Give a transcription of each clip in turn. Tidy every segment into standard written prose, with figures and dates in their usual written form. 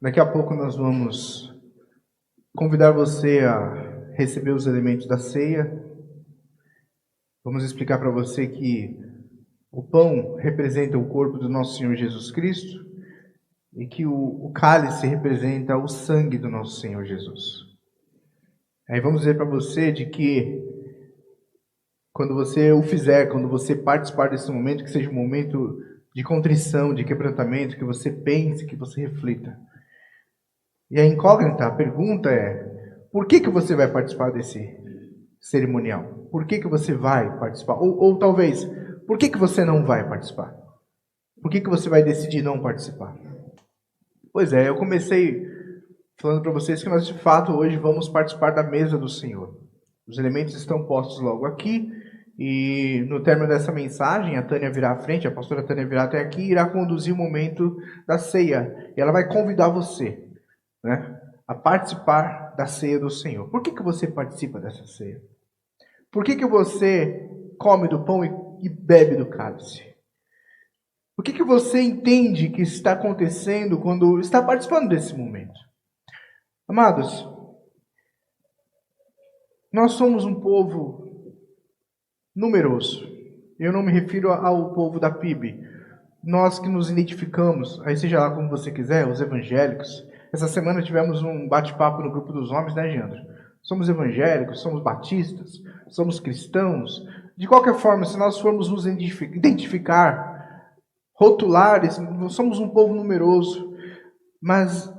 Daqui a pouco nós vamos convidar você a receber os elementos da ceia. Vamos explicar para você que o pão representa o corpo do nosso Senhor Jesus Cristo e que o cálice representa o sangue do nosso Senhor Jesus. Aí vamos dizer para você de que quando você o fizer, quando você participar desse momento, que seja um momento de contrição, de quebrantamento, que você pense, que você reflita. E a incógnita, a pergunta é: por que você vai participar desse cerimonial? Por que você vai participar? Ou talvez, por que você não vai participar? Por que você vai decidir não participar? Pois é, eu comecei falando para vocês que nós de fato hoje vamos participar da mesa do Senhor. Os elementos estão postos logo aqui e no término dessa mensagem a Tânia virá à frente, a pastora Tânia virá até aqui e irá conduzir o momento da ceia. E ela vai convidar você, a participar da ceia do Senhor. Por que você participa dessa ceia? Por que você come do pão e bebe do cálice? O que você entende que está acontecendo quando está participando desse momento? Amados, nós somos um povo numeroso. Eu não me refiro ao povo da PIB. Nós que nos identificamos, aí seja lá como você quiser, os evangélicos. Essa semana tivemos um bate-papo no grupo dos homens, né, Geandro? Somos evangélicos, somos batistas, somos cristãos. De qualquer forma, se nós formos nos identificar, rotular, somos um povo numeroso. Mas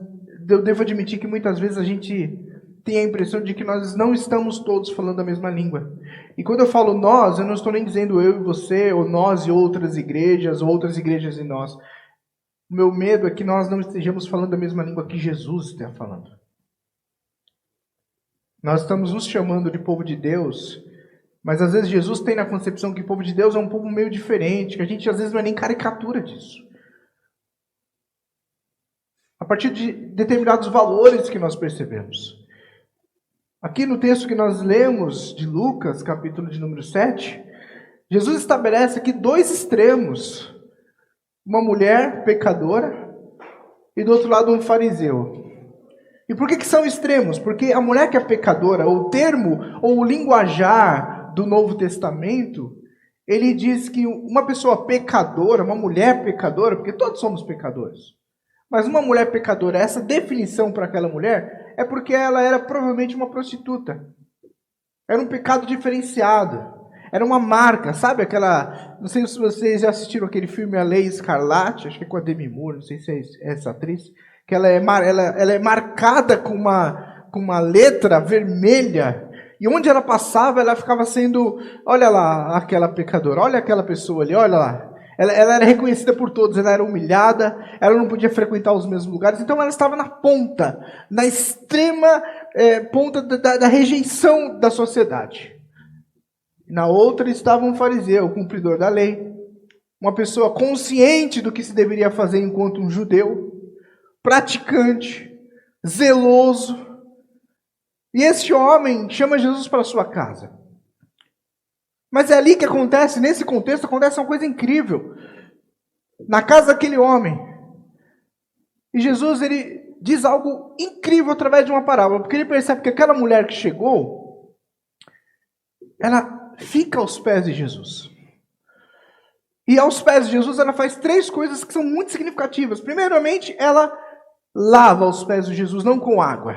eu devo admitir que muitas vezes a gente tem a impressão de que nós não estamos todos falando a mesma língua. E quando eu falo nós, eu não estou nem dizendo eu e você, ou nós e outras igrejas, ou outras igrejas e nós. O meu medo é que nós não estejamos falando a mesma língua que Jesus está falando. Nós estamos nos chamando de povo de Deus, mas às vezes Jesus tem na concepção que o povo de Deus é um povo meio diferente, que a gente às vezes não é nem caricatura disso. A partir de determinados valores que nós percebemos. Aqui no texto que nós lemos de Lucas, capítulo de número 7, Jesus estabelece aqui dois extremos. Uma mulher pecadora e do outro lado um fariseu. E por que são extremos? Porque a mulher que é pecadora, o termo ou o linguajar do Novo Testamento, ele diz que uma pessoa pecadora, uma mulher pecadora, porque todos somos pecadores, mas uma mulher pecadora, essa definição para aquela mulher é porque ela era provavelmente uma prostituta. Era um pecado diferenciado. Era uma marca, sabe aquela... Não sei se vocês já assistiram aquele filme A Lei Escarlate, acho que é com a Demi Moore, não sei se é essa atriz, que ela é marcada com uma letra vermelha, e onde ela passava, ela ficava sendo... Olha lá aquela pecadora, olha aquela pessoa ali, olha lá. Ela era reconhecida por todos, ela era humilhada, ela não podia frequentar os mesmos lugares, então ela estava na ponta, na extrema ponta da rejeição da sociedade. Na outra estava um fariseu, o cumpridor da lei, uma pessoa consciente do que se deveria fazer enquanto um judeu, praticante, zeloso. E este homem chama Jesus para sua casa. Mas é ali que acontece, nesse contexto, acontece uma coisa incrível. Na casa daquele homem. E Jesus, ele diz algo incrível através de uma parábola. Porque ele percebe que aquela mulher que chegou, ela fica aos pés de Jesus. E aos pés de Jesus, ela faz três coisas que são muito significativas. Primeiramente, ela lava os pés de Jesus, não com água,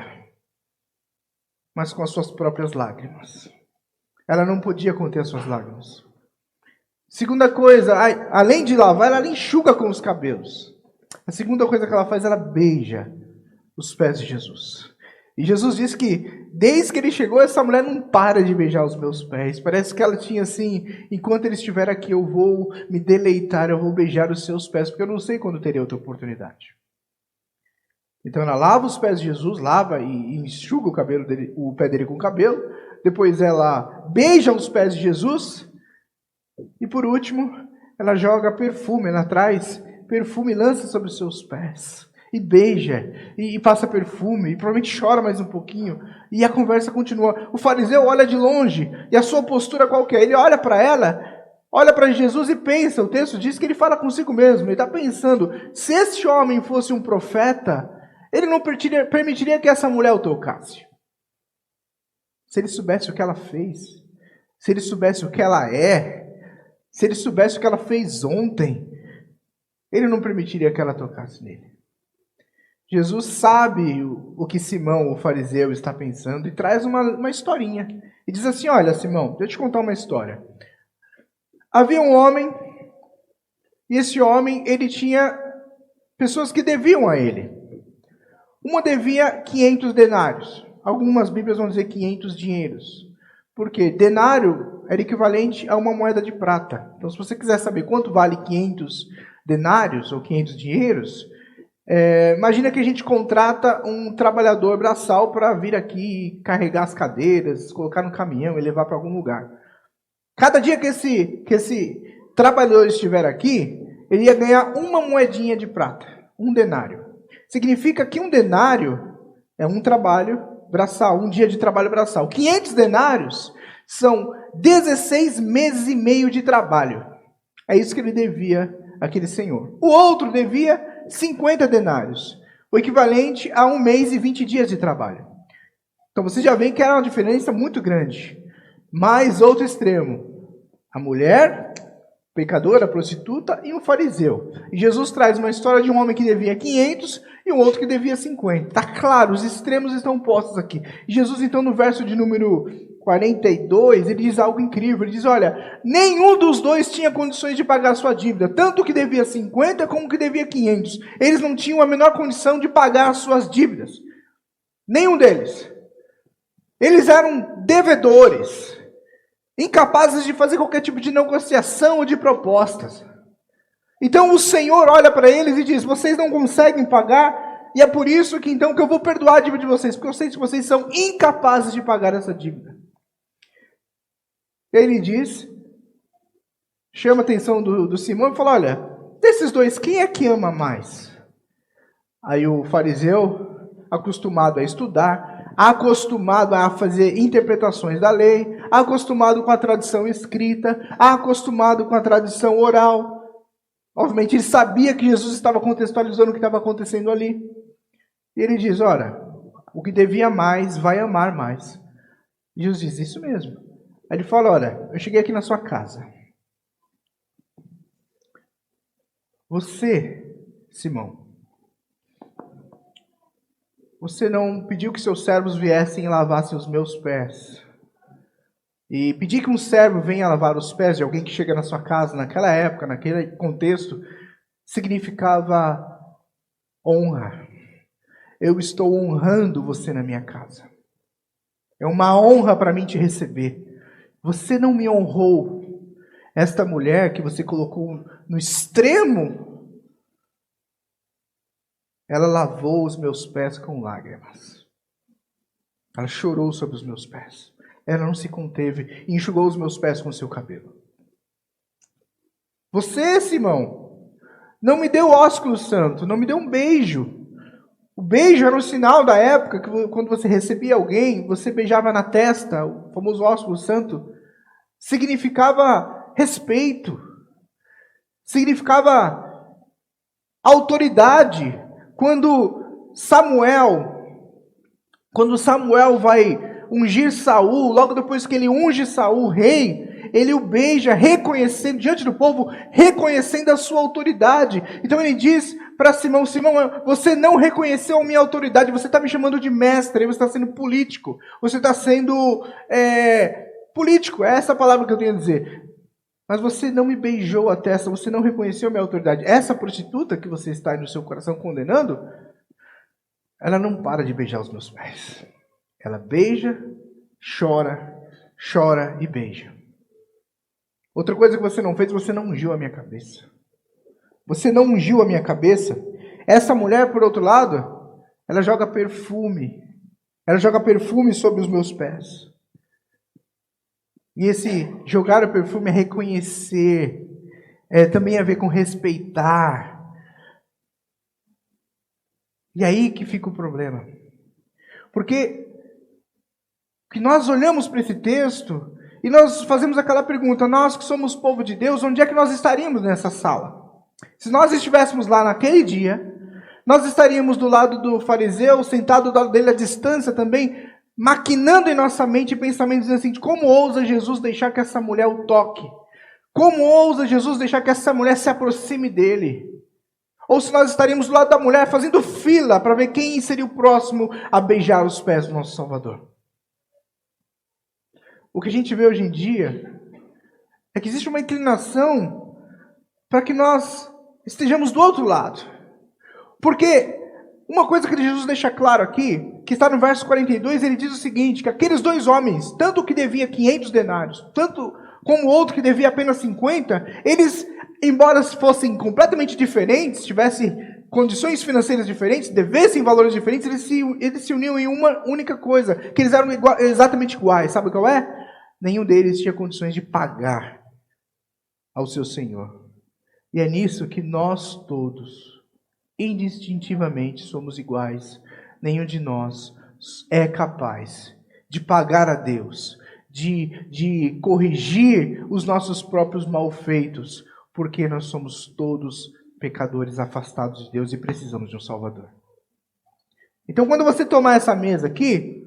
mas com as suas próprias lágrimas. Ela não podia conter as suas lágrimas. Segunda coisa, além de lavar, ela enxuga com os cabelos. A segunda coisa que ela faz, ela beija os pés de Jesus. E Jesus diz que, desde que ele chegou, essa mulher não para de beijar os meus pés. Parece que ela tinha assim, enquanto ele estiver aqui, eu vou me deleitar, eu vou beijar os seus pés, porque eu não sei quando terei outra oportunidade. Então ela lava os pés de Jesus, lava e enxuga o pé dele com o cabelo. Depois ela beija os pés de Jesus. E por último, ela joga perfume, ela traz perfume e lança sobre os seus pés. E beija, e passa perfume, e provavelmente chora mais um pouquinho. E a conversa continua. O fariseu olha de longe, e a sua postura qual que é? Ele olha para ela, olha para Jesus e pensa. O texto diz que ele fala consigo mesmo. Ele está pensando, se este homem fosse um profeta, Ele não permitiria que essa mulher o tocasse. Se ele soubesse o que ela fez, se ele soubesse o que ela é, se ele soubesse o que ela fez ontem, ele não permitiria que ela tocasse nele. Jesus sabe o que Simão, o fariseu, está pensando e traz uma historinha. E diz assim, olha, Simão, deixa eu te contar uma história. Havia um homem, e esse homem, ele tinha pessoas que deviam a ele. Uma devia 500 denários. Algumas Bíblias vão dizer 500 dinheiros. Porque denário era equivalente a uma moeda de prata. Então, se você quiser saber quanto vale 500 denários ou 500 dinheiros, imagina que a gente contrata um trabalhador braçal para vir aqui carregar as cadeiras, colocar no caminhão e levar para algum lugar. Cada dia que esse trabalhador estiver aqui, ele ia ganhar uma moedinha de prata, um denário. Significa que um denário é um trabalho braçal, um dia de trabalho braçal. 500 denários são 16 meses e meio de trabalho. É isso que ele devia àquele senhor. O outro devia 50 denários, o equivalente a 1 mês e 20 dias de trabalho. Então você já vê que era uma diferença muito grande. Mais outro extremo, a mulher, pecadora, prostituta e um fariseu. E Jesus traz uma história de um homem que devia 500 e um outro que devia 50. Está claro, os extremos estão postos aqui. E Jesus então no verso de número 42, ele diz algo incrível. Ele diz, olha, nenhum dos dois tinha condições de pagar a sua dívida. Tanto o que devia 50 como o que devia 500. Eles não tinham a menor condição de pagar as suas dívidas. Nenhum deles. Eles eram devedores. Incapazes de fazer qualquer tipo de negociação ou de propostas. Então o Senhor olha para eles e diz, vocês não conseguem pagar, e é por isso que então que eu vou perdoar a dívida de vocês, porque eu sei que vocês são incapazes de pagar essa dívida. Ele diz, chama a atenção do Simão e fala, olha, desses dois, quem é que ama mais? Aí o fariseu, acostumado a estudar, acostumado a fazer interpretações da lei, acostumado com a tradição escrita, acostumado com a tradição oral. Obviamente ele sabia que Jesus estava contextualizando o que estava acontecendo ali. E ele diz, ora, o que devia mais vai amar mais. E Jesus diz, isso mesmo. Aí ele fala, olha, eu cheguei aqui na sua casa. Você, Simão, você não pediu que seus servos viessem e lavassem os meus pés. E pedir que um servo venha lavar os pés de alguém que chega na sua casa, naquela época, naquele contexto, significava honra. Eu estou honrando você na minha casa. É uma honra para mim te receber. Você não me honrou. Esta mulher que você colocou no extremo, ela lavou os meus pés com lágrimas. Ela chorou sobre os meus pés. Ela não se conteve e enxugou os meus pés com seu cabelo. Você, Simão, não me deu ósculo santo, não me deu um beijo. O beijo era um sinal da época que quando você recebia alguém, você beijava na testa, o famoso ósculo santo, significava respeito, significava autoridade. Quando Samuel vai ungir Saul, logo depois que ele unge Saul rei, ele o beija reconhecendo, diante do povo, reconhecendo a sua autoridade. Então ele diz para Simão, Simão, você não reconheceu a minha autoridade, você está me chamando de mestre, você está sendo político, você está sendo político, é essa a palavra que eu tenho a dizer. Mas você não me beijou a testa, você não reconheceu a minha autoridade. Essa prostituta que você está aí no seu coração condenando, ela não para de beijar os meus pés. Ela beija, chora, chora e beija. Outra coisa que você não fez, você não ungiu a minha cabeça. Você não ungiu a minha cabeça. Essa mulher, por outro lado, ela joga perfume. Ela joga perfume sobre os meus pés. E esse jogar o perfume é reconhecer. Também a ver com respeitar. E aí que fica o problema. Porque que nós olhamos para esse texto e nós fazemos aquela pergunta, nós que somos povo de Deus, onde é que nós estaríamos nessa sala? Se nós estivéssemos lá naquele dia, Nós estaríamos do lado do fariseu, sentado do lado dele à distância também, maquinando em nossa mente pensamentos assim, como ousa Jesus deixar que essa mulher o toque? Como ousa Jesus deixar que essa mulher se aproxime dele? Ou se nós estaríamos do lado da mulher fazendo fila para ver quem seria o próximo a beijar os pés do nosso Salvador. O que a gente vê hoje em dia é que existe uma inclinação para que nós estejamos do outro lado. Porque uma coisa que Jesus deixa claro aqui, que está no verso 42, ele diz o seguinte, que aqueles dois homens, tanto o que devia 500 denários, tanto como o outro que devia apenas 50, eles, embora fossem completamente diferentes, tivessem condições financeiras diferentes, devessem valores diferentes, eles se uniam em uma única coisa, que eles eram exatamente iguais. Sabe qual é? Nenhum deles tinha condições de pagar ao seu Senhor. E é nisso que nós todos, indistintivamente, somos iguais. Nenhum de nós é capaz de pagar a Deus, de corrigir os nossos próprios malfeitos, porque nós somos todos pecadores afastados de Deus e precisamos de um Salvador. Então, quando você tomar essa mesa aqui,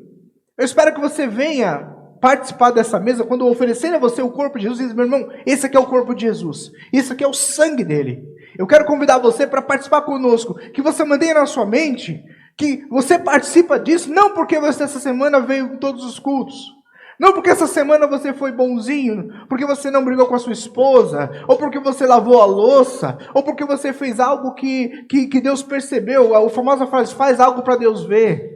eu espero que você venha participar dessa mesa, quando oferecerem a você o corpo de Jesus, e diz, meu irmão, esse aqui é o corpo de Jesus, isso aqui é o sangue dele. Eu quero convidar você para participar conosco, que você mantenha na sua mente, que você participa disso, não porque você essa semana veio em todos os cultos, não porque essa semana você foi bonzinho, porque você não brigou com a sua esposa, ou porque você lavou a louça, ou porque você fez algo que Deus percebeu, a famosa frase, faz algo para Deus ver.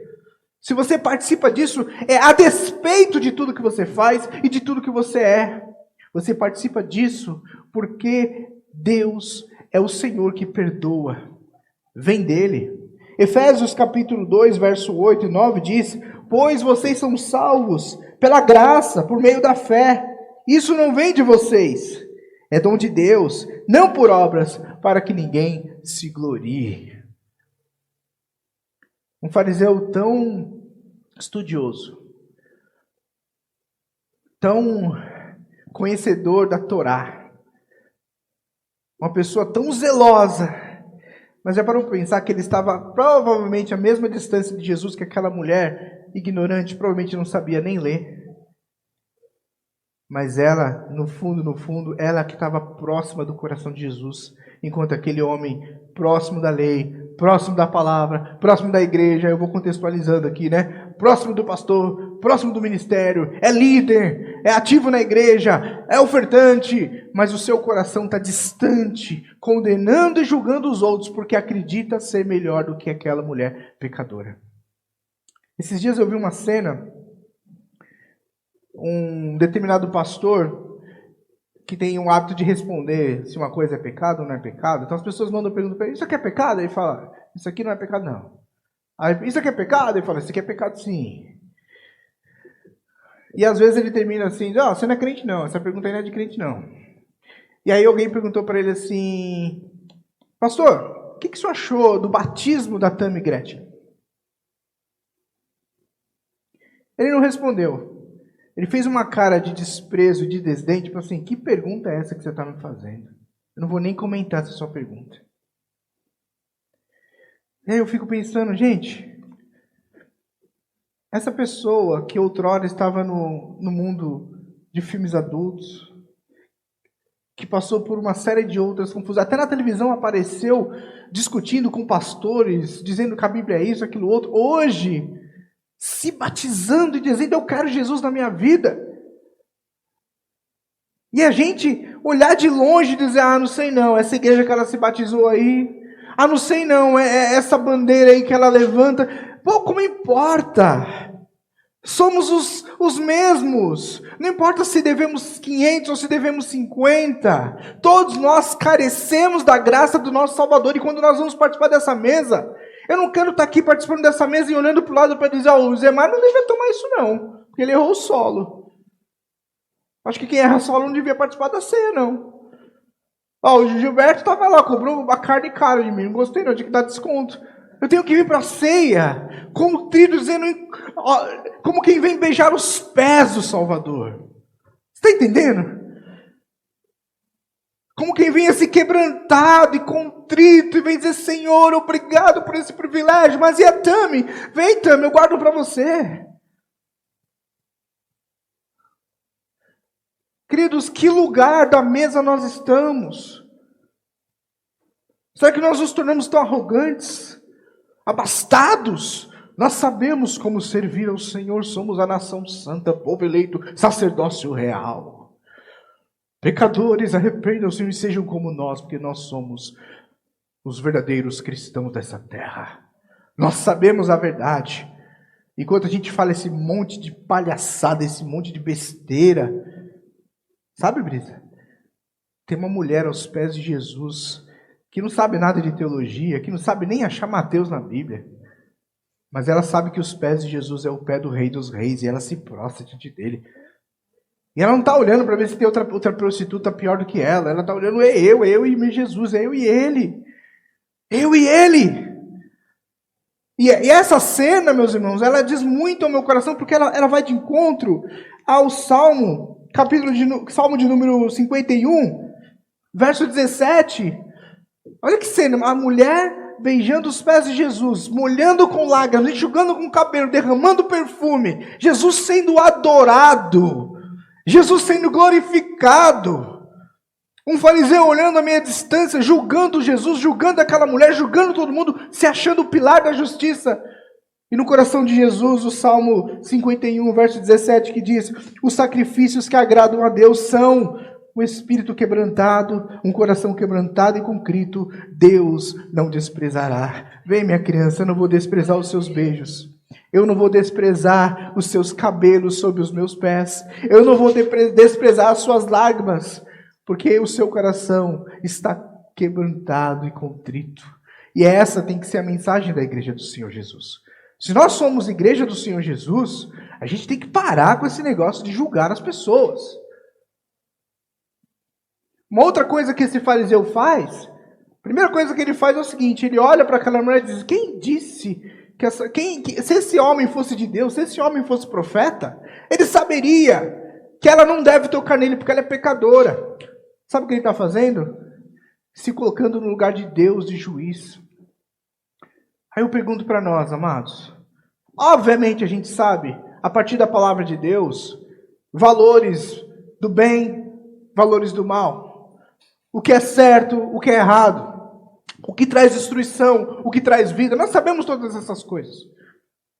Se você participa disso, é a despeito de tudo que você faz e de tudo que você é. Você participa disso porque Deus é o Senhor que perdoa. Vem dele. Efésios capítulo 2, verso 8 e 9 diz, pois vocês são salvos pela graça, por meio da fé. Isso não vem de vocês, é dom de Deus, não por obras, para que ninguém se glorie. Um fariseu tão estudioso, tão conhecedor da Torá, uma pessoa tão zelosa, mas já parou para pensar que ele estava provavelmente à mesma distância de Jesus que aquela mulher ignorante, provavelmente não sabia nem ler. Mas ela, no fundo, ela que estava próxima do coração de Jesus, enquanto aquele homem próximo da lei, próximo da palavra, próximo da igreja, eu vou contextualizando aqui, né? Próximo do pastor, próximo do ministério, é líder, é ativo na igreja, é ofertante, mas o seu coração está distante, condenando e julgando os outros, porque acredita ser melhor do que aquela mulher pecadora. Esses dias eu vi uma cena, um determinado pastor que tem um hábito de responder se uma coisa é pecado ou não é pecado. Então as pessoas mandam pergunta para ele, isso aqui é pecado? Ele fala, isso aqui não é pecado não. Aí, isso aqui é pecado? Ele fala, isso aqui é pecado sim. E às vezes ele termina assim, você não é crente não, essa pergunta aí não é de crente não. E aí alguém perguntou para ele assim, pastor, o que o senhor achou do batismo da Tammy Gretchen? Ele não respondeu. Ele fez uma cara de desprezo e de desdém, tipo assim, que pergunta é essa que você está me fazendo? Eu não vou nem comentar essa sua pergunta. E aí eu fico pensando, gente, essa pessoa que outrora estava no mundo de filmes adultos, que passou por uma série de outras confusões, até na televisão apareceu discutindo com pastores, dizendo que a Bíblia é isso, aquilo outro, hoje se batizando e dizendo, eu quero Jesus na minha vida. E a gente olhar de longe e dizer, não sei não, essa igreja que ela se batizou aí, não sei não, é essa bandeira aí que ela levanta. Pô, como importa? Somos os mesmos. Não importa se devemos 500 ou se devemos 50. Todos nós carecemos da graça do nosso Salvador. E quando nós vamos participar dessa mesa, eu não quero estar aqui participando dessa mesa e olhando para o lado para dizer, o Zé Mário não devia tomar isso não, porque ele errou o solo. Acho que quem erra solo não devia participar da ceia, não. O Gilberto estava lá, cobrou a carne cara de mim, não gostei não, tinha que dar desconto. Eu tenho que vir para a ceia, como trilho dizendo, como quem vem beijar os pés do Salvador. Você está entendendo? Como quem vem assim quebrantado e contrito e vem dizer, Senhor, obrigado por esse privilégio. Mas e a Tami? Vem, Tami, eu guardo para você. Queridos, que lugar da mesa nós estamos? Será que nós nos tornamos tão arrogantes, abastados? Nós sabemos como servir ao Senhor, somos a nação santa, povo eleito, sacerdócio real. Pecadores, arrependam-se e sejam como nós, porque nós somos os verdadeiros cristãos dessa terra. Nós sabemos a verdade. Enquanto a gente fala esse monte de palhaçada, esse monte de besteira, sabe, Brisa? Tem uma mulher aos pés de Jesus, que não sabe nada de teologia, que não sabe nem achar Mateus na Bíblia. Mas ela sabe que os pés de Jesus é o pé do Rei dos Reis, e ela se prostra diante dele. E ela não está olhando para ver se tem outra prostituta pior do que ela. Ela está olhando, é eu e Jesus, é eu e ele. Eu e ele. E essa cena, meus irmãos, ela diz muito ao meu coração, porque ela vai de encontro ao Salmo, Salmo de número 51, verso 17. Olha que cena, a mulher beijando os pés de Jesus, molhando com lágrimas, enxugando com cabelo, derramando perfume. Jesus sendo adorado. Jesus sendo glorificado. Um fariseu olhando a meia distância, julgando Jesus, julgando aquela mulher, julgando todo mundo, se achando o pilar da justiça. E no coração de Jesus, o Salmo 51, verso 17, que diz: os sacrifícios que agradam a Deus são um espírito quebrantado, um coração quebrantado e contrito, Deus não desprezará. Vem, minha criança, eu não vou desprezar os seus beijos. Eu não vou desprezar os seus cabelos sob os meus pés. Eu não vou desprezar as suas lágrimas, porque o seu coração está quebrantado e contrito. E essa tem que ser a mensagem da igreja do Senhor Jesus. Se nós somos igreja do Senhor Jesus, a gente tem que parar com esse negócio de julgar as pessoas. Uma outra coisa que esse fariseu faz, a primeira coisa que ele faz é o seguinte: ele olha para aquela mulher e diz, quem disse se esse homem fosse de Deus, se esse homem fosse profeta, ele saberia que ela não deve tocar nele porque ela é pecadora. Sabe o que ele está fazendo? Se colocando no lugar de Deus, de juiz. Aí eu pergunto para nós, amados, obviamente a gente sabe, a partir da palavra de Deus, valores do bem, valores do mal, o que é certo, o que é errado, o que traz destruição, o que traz vida. Nós sabemos todas essas coisas.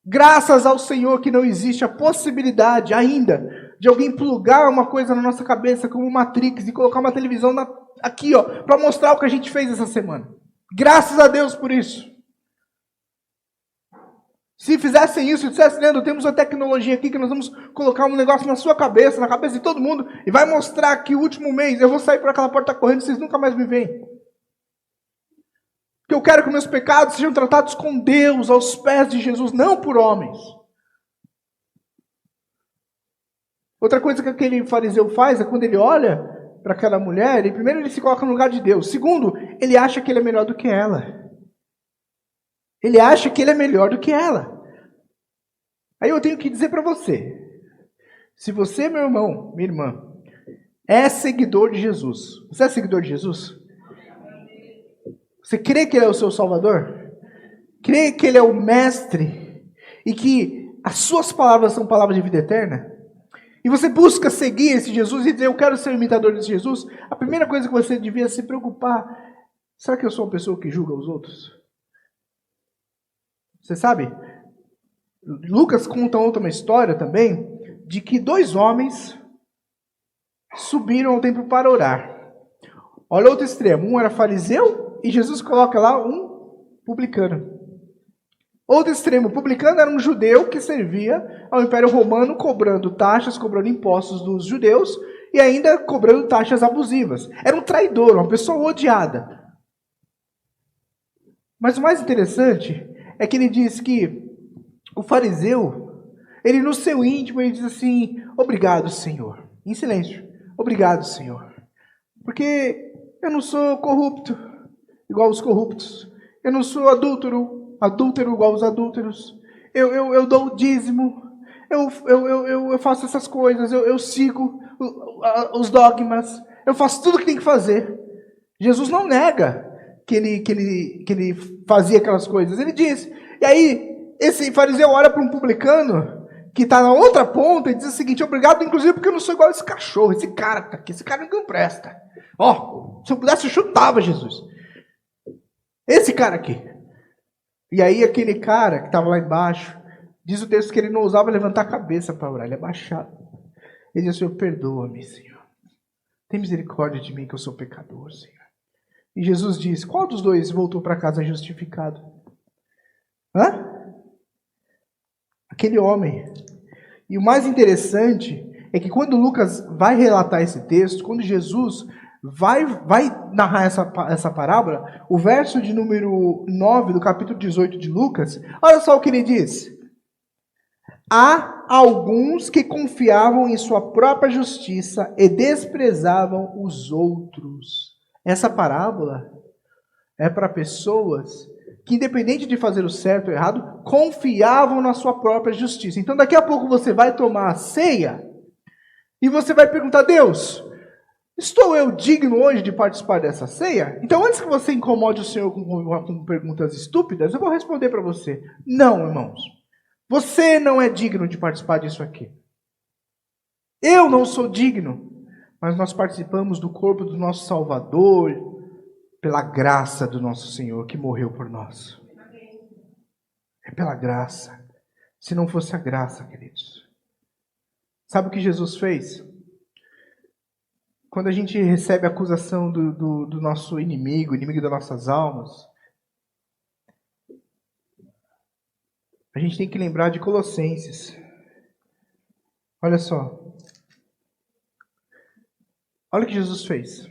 Graças ao Senhor que não existe a possibilidade ainda de alguém plugar uma coisa na nossa cabeça como Matrix e colocar uma televisão aqui, para mostrar o que a gente fez essa semana. Graças a Deus por isso. Se fizessem isso, dissessem, Leandro, temos uma tecnologia aqui que nós vamos colocar um negócio na sua cabeça, na cabeça de todo mundo, e vai mostrar que o último mês eu vou sair por aquela porta correndo e vocês nunca mais me veem. Que eu quero que meus pecados sejam tratados com Deus, aos pés de Jesus, não por homens. Outra coisa que aquele fariseu faz é quando ele olha para aquela mulher, primeiro ele se coloca no lugar de Deus. Segundo, ele acha que ele é melhor do que ela. Ele acha que ele é melhor do que ela. Aí eu tenho que dizer para você, se você, meu irmão, minha irmã, é seguidor de Jesus, você é seguidor de Jesus? Você crê que Ele é o seu Salvador? Crê que Ele é o Mestre? E que as suas palavras são palavras de vida eterna? E você busca seguir esse Jesus e dizer, eu quero ser imitador desse Jesus? A primeira coisa que você devia se preocupar, será que eu sou uma pessoa que julga os outros? Você sabe? Lucas conta outra história também, de que 2 homens subiram ao templo para orar. Olha outro extremo, um era fariseu, e Jesus coloca lá um publicano. Outro extremo, o publicano era um judeu que servia ao Império Romano, cobrando taxas, cobrando impostos dos judeus, e ainda cobrando taxas abusivas. Era um traidor, uma pessoa odiada. Mas o mais interessante é que ele diz que o fariseu, ele no seu íntimo, ele diz assim, obrigado, Senhor. Em silêncio, obrigado, Senhor. Porque eu não sou corrupto igual os corruptos. Eu não sou adúltero igual os adúlteros. Eu dou o dízimo. Eu faço essas coisas. Eu sigo os dogmas. Eu faço tudo o que tem que fazer. Jesus não nega que ele fazia aquelas coisas. Ele diz. E aí, esse fariseu olha para um publicano que está na outra ponta e diz o seguinte: obrigado, inclusive, porque eu não sou igual a esse cachorro, esse cara que está aqui, esse cara não presta. Ó, se eu pudesse, eu chutava Jesus. Esse cara aqui. E aí, aquele cara que estava lá embaixo, diz o texto que ele não ousava levantar a cabeça para orar, ele abaixava. Ele diz: Senhor, perdoa-me, Senhor. Tem misericórdia de mim, que eu sou pecador, Senhor. E Jesus diz: qual dos dois voltou para casa justificado? Aquele homem. E o mais interessante é que quando Lucas vai relatar esse texto, quando Jesus vai narrar essa parábola, o verso de número 9 do capítulo 18 de Lucas, olha só o que ele diz. Há alguns que confiavam em sua própria justiça e desprezavam os outros. Essa parábola é para pessoas que, independente de fazer o certo ou o errado, confiavam na sua própria justiça. Então, daqui a pouco você vai tomar a ceia e você vai perguntar: Deus, estou eu digno hoje de participar dessa ceia? Então, antes que você incomode o Senhor com perguntas estúpidas, eu vou responder para você: não, irmãos. Você não é digno de participar disso aqui. Eu não sou digno, mas nós participamos do corpo do nosso Salvador pela graça do nosso Senhor que morreu por nós. É pela graça. Se não fosse a graça, queridos. Sabe o que Jesus fez? Quando a gente recebe a acusação do nosso inimigo das nossas almas, a gente tem que lembrar de Colossenses. Olha só. Olha o que Jesus fez.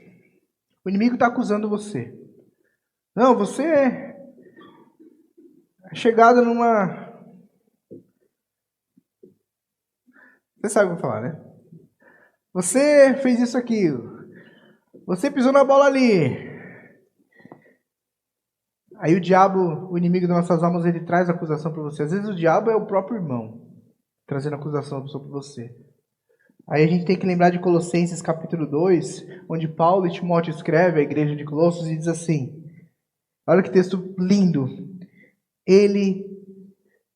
O inimigo está acusando você. Não, você é chegado numa... Você sabe o que eu vou falar, né? Você fez isso aqui. Você pisou na bola ali. Aí o diabo, o inimigo das nossas almas, ele traz acusação para você. Às vezes o diabo é o próprio irmão, trazendo acusação sobre você. Aí a gente tem que lembrar de Colossenses capítulo 2, onde Paulo e Timóteo escrevem à igreja de Colossos e diz assim, olha que texto lindo. Ele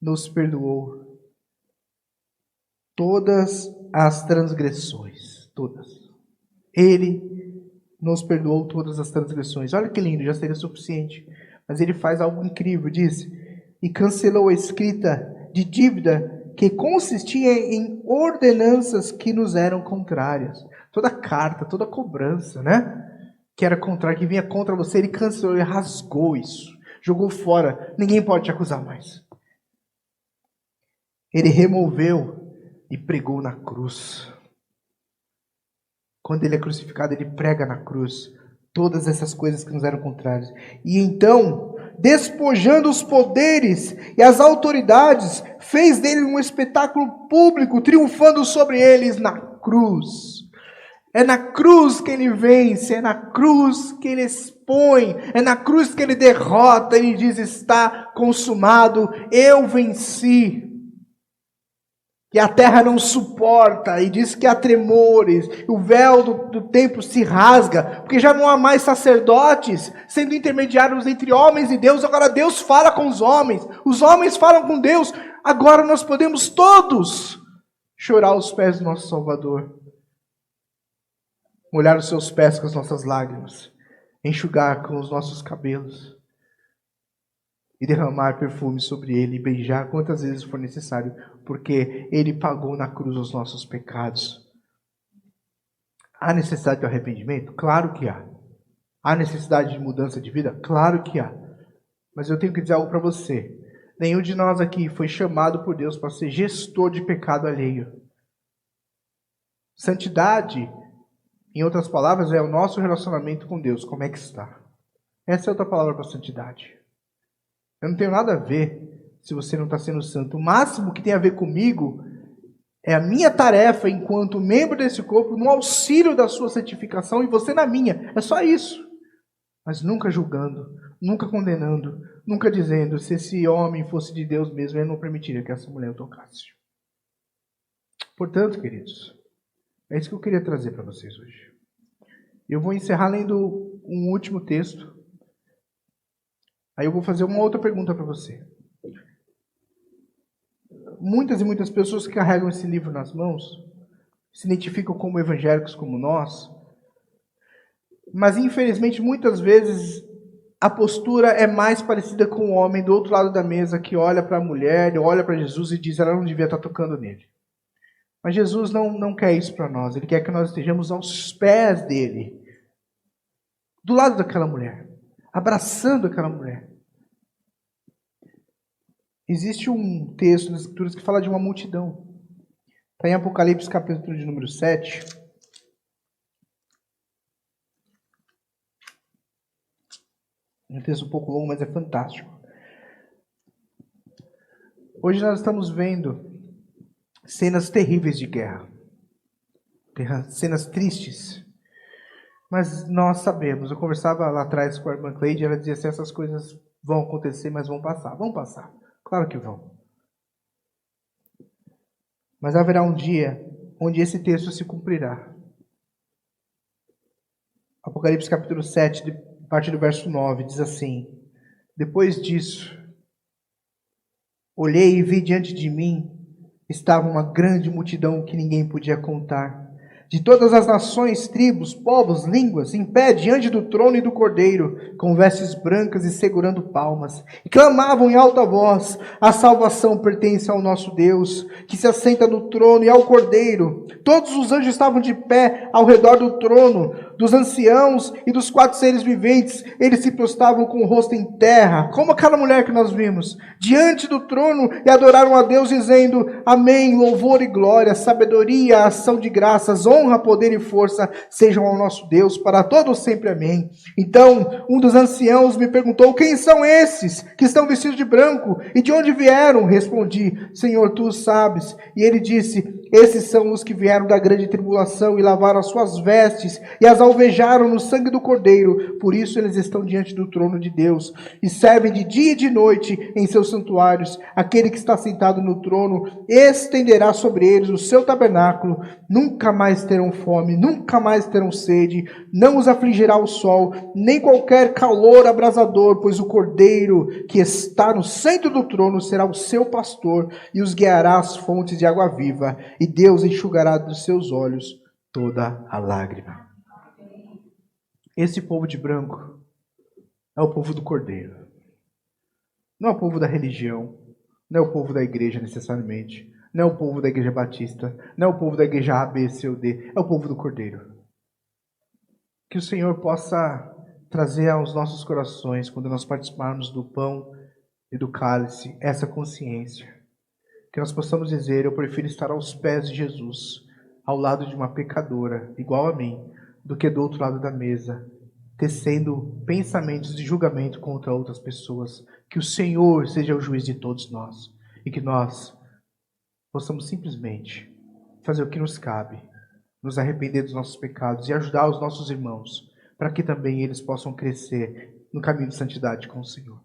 nos perdoou todas as transgressões. Todas. Ele nos perdoou todas as transgressões. Olha que lindo, já seria suficiente. Mas ele faz algo incrível, diz, e cancelou a escrita de dívida que consistia em ordenanças que nos eram contrárias. Toda carta, toda cobrança, né? Que era contrária, que vinha contra você, ele cancelou, ele rasgou isso. Jogou fora. Ninguém pode te acusar mais. Ele removeu e pregou na cruz. Quando ele é crucificado, ele prega na cruz todas essas coisas que nos eram contrárias. E então, despojando os poderes e as autoridades, fez dele um espetáculo público, triunfando sobre eles na cruz. É na cruz que ele vence, é na cruz que ele expõe, é na cruz que ele derrota, ele diz: está consumado, eu venci. E a terra não suporta, e diz que há tremores, o véu do templo se rasga, porque já não há mais sacerdotes sendo intermediários entre homens e Deus, agora Deus fala com os homens falam com Deus, agora nós podemos todos chorar aos pés do nosso Salvador, molhar os seus pés com as nossas lágrimas, enxugar com os nossos cabelos, e derramar perfume sobre ele, e beijar quantas vezes for necessário, porque ele pagou na cruz os nossos pecados. Há necessidade de arrependimento? Claro que há. Há necessidade de mudança de vida? Claro que há. Mas eu tenho que dizer algo para você. Nenhum de nós aqui foi chamado por Deus para ser gestor de pecado alheio. Santidade, em outras palavras, é o nosso relacionamento com Deus. Como é que está? Essa é outra palavra para santidade. Eu não tenho nada a ver se você não está sendo santo. O máximo que tem a ver comigo é a minha tarefa enquanto membro desse corpo no auxílio da sua santificação e você na minha. É só isso. Mas nunca julgando, nunca condenando, nunca dizendo: se esse homem fosse de Deus mesmo, ele não permitiria que essa mulher o tocasse. Portanto, queridos, é isso que eu queria trazer para vocês hoje. Eu vou encerrar lendo um último texto. Aí eu vou fazer uma outra pergunta para você. Muitas e muitas pessoas que carregam esse livro nas mãos se identificam como evangélicos como nós, mas infelizmente muitas vezes a postura é mais parecida com o homem do outro lado da mesa que olha para a mulher, olha para Jesus e diz que ela não devia estar tocando nele. Mas Jesus não quer isso para nós. Ele quer que nós estejamos aos pés dele, do lado daquela mulher, abraçando aquela mulher. Existe um texto nas Escrituras que fala de uma multidão. Está em Apocalipse, capítulo de número 7. É um texto um pouco longo, mas é fantástico. Hoje nós estamos vendo cenas terríveis de guerra. Cenas tristes. Mas nós sabemos, eu conversava lá atrás com a irmã Cleide, ela dizia assim, essas coisas vão acontecer, mas vão passar. Vão passar. Claro que vão. Mas haverá um dia onde esse texto se cumprirá. Apocalipse capítulo 7, a partir do verso 9, diz assim: depois disso, olhei e vi diante de mim, estava uma grande multidão que ninguém podia contar. De todas as nações, tribos, povos, línguas, em pé diante do trono e do Cordeiro, com vestes brancas e segurando palmas, e clamavam em alta voz: a salvação pertence ao nosso Deus, que se assenta no trono, e ao Cordeiro. Todos os anjos estavam de pé ao redor do trono, dos anciãos e dos 4 seres viventes. Eles se prostravam com o rosto em terra, como aquela mulher que nós vimos, diante do trono, e adoraram a Deus, dizendo: amém, louvor e glória, sabedoria, ação de graças, honra, poder e força sejam ao nosso Deus, para todos sempre, amém. Então, um dos anciãos me perguntou: quem são esses que estão vestidos de branco? E de onde vieram? Respondi: Senhor, tu sabes. E ele disse: esses são os que vieram da grande tribulação e lavaram as suas vestes e as alvejaram no sangue do Cordeiro. Por isso eles estão diante do trono de Deus e servem de dia e de noite em seus santuários. Aquele que está sentado no trono estenderá sobre eles o seu tabernáculo. Nunca mais terão fome, nunca mais terão sede. Não os afligirá o sol, nem qualquer calor abrasador, pois o Cordeiro que está no centro do trono será o seu pastor e os guiará às fontes de água viva. E Deus enxugará dos seus olhos toda a lágrima. Esse povo de branco é o povo do Cordeiro. Não é o povo da religião. Não é o povo da igreja necessariamente. Não é o povo da igreja batista. Não é o povo da igreja A, B, C ou D. É o povo do Cordeiro. Que o Senhor possa trazer aos nossos corações, quando nós participarmos do pão e do cálice, essa consciência. Que nós possamos dizer: eu prefiro estar aos pés de Jesus, ao lado de uma pecadora, igual a mim, do que do outro lado da mesa, tecendo pensamentos de julgamento contra outras pessoas. Que o Senhor seja o juiz de todos nós, e que nós possamos simplesmente fazer o que nos cabe, nos arrepender dos nossos pecados e ajudar os nossos irmãos, para que também eles possam crescer no caminho de santidade com o Senhor.